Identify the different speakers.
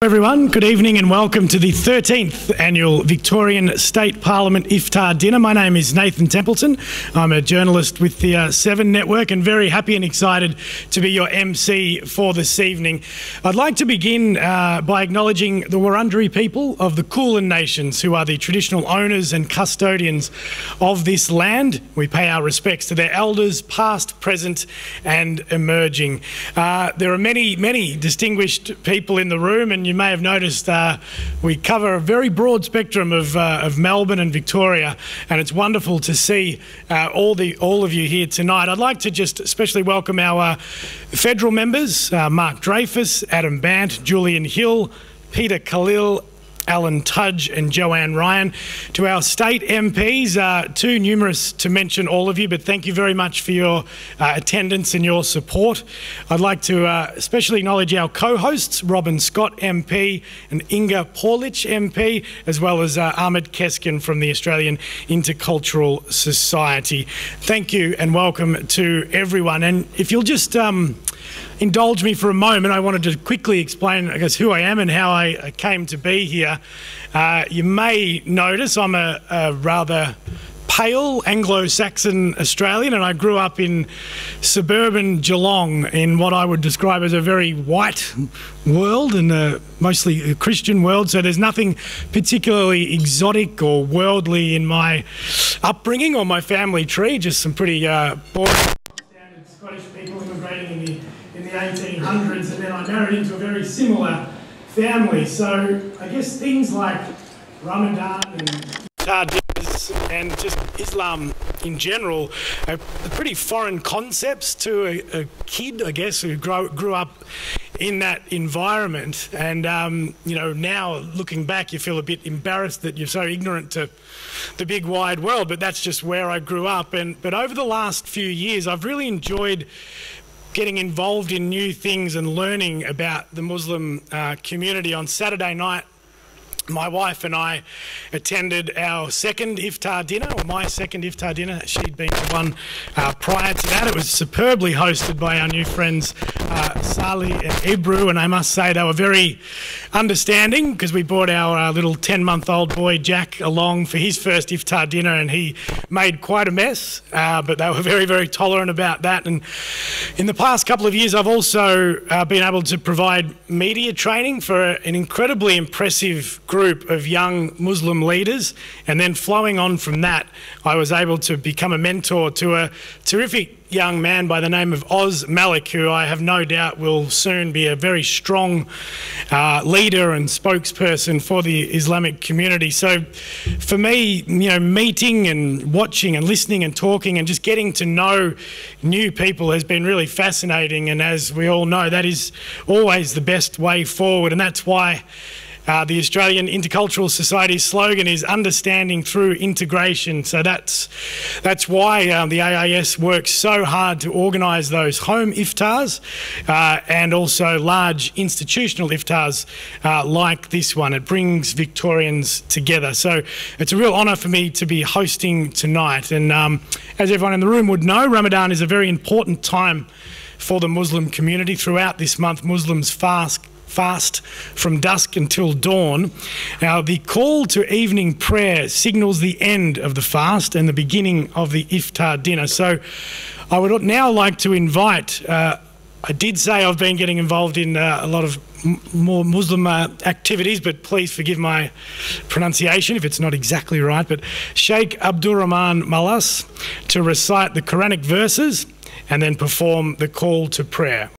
Speaker 1: Everyone, good evening and welcome to the 13th Annual Victorian State Parliament Iftar Dinner. My name is Nathan Templeton. I'm a journalist with the 7 Network and very happy and excited to be your MC for this evening. I'd like to begin by acknowledging the Wurundjeri people of the Kulin Nations, who are the traditional owners and custodians of this land. We pay our respects to their elders, past, present and emerging. There are many distinguished people in the room, and you may have noticed we cover a very broad spectrum of Melbourne and Victoria, and it's wonderful to see all of you here tonight. I'd like to just especially welcome our federal members, Mark Dreyfus, Adam Bant, Julian Hill, Peter Khalil, Alan Tudge and Joanne Ryan. To our state MPs, too numerous to mention all of you, but thank you very much for your attendance and your support. I'd like to especially acknowledge our co-hosts, Robin Scott MP and Inga Porlich MP, as well as Ahmed Keskin from the Australian Intercultural Society. Thank you and welcome to everyone. And if you'll just indulge me for a moment, I wanted to quickly explain, I guess, who I am and how I came to be here. You may notice I'm a rather pale Anglo-Saxon Australian, and I grew up in suburban Geelong in what I would describe as a very white world and mostly a Christian world, so there's nothing particularly exotic or worldly in my upbringing or my family tree, just some pretty boring standard Scottish people immigrating in the 1800s, and then I married into a very similar family. So I guess things like Ramadan and Iftar dinners and just Islam in general are pretty foreign concepts to a kid, I guess, who grew up in that environment. And you know, now looking back, you feel a bit embarrassed that you're so ignorant to the big wide world, but that's just where I grew up. But over the last few years, I've really enjoyed getting involved in new things and learning about the Muslim community. On Saturday night, my wife and I attended our second Iftar dinner, or my second Iftar dinner. She'd been to one prior to that. It was superbly hosted by our new friends Sali and Ibru, and I must say they were very understanding, because we brought our little 10-month-old boy Jack along for his first Iftar dinner, and he made quite a mess, but they were very tolerant about that. And in the past couple of years, I've also been able to provide media training for an incredibly impressive group of young Muslim leaders, and then flowing on from that, I was able to become a mentor to a terrific young man by the name of Oz Malik, who I have no doubt will soon be a very strong leader and spokesperson for the Islamic community. So for me, you know, meeting and watching and listening and talking and just getting to know new people has been really fascinating, and as we all know, that is always the best way forward, and that's why the Australian Intercultural Society's slogan is understanding through integration. So that's why the AIS works so hard to organise those home iftars and also large institutional iftars like this one. It brings Victorians together. So it's a real honour for me to be hosting tonight. And as everyone in the room would know, Ramadan is a very important time for the Muslim community. Throughout this month, Muslims fast from dusk until dawn. Now, the call to evening prayer signals the end of the fast and the beginning of the Iftar dinner. So I would now like to invite, I did say I've been getting involved in a lot of more Muslim activities, but please forgive my pronunciation if it's not exactly right, but Sheikh Abdurrahman Malas to recite the Quranic verses and then perform the call to prayer.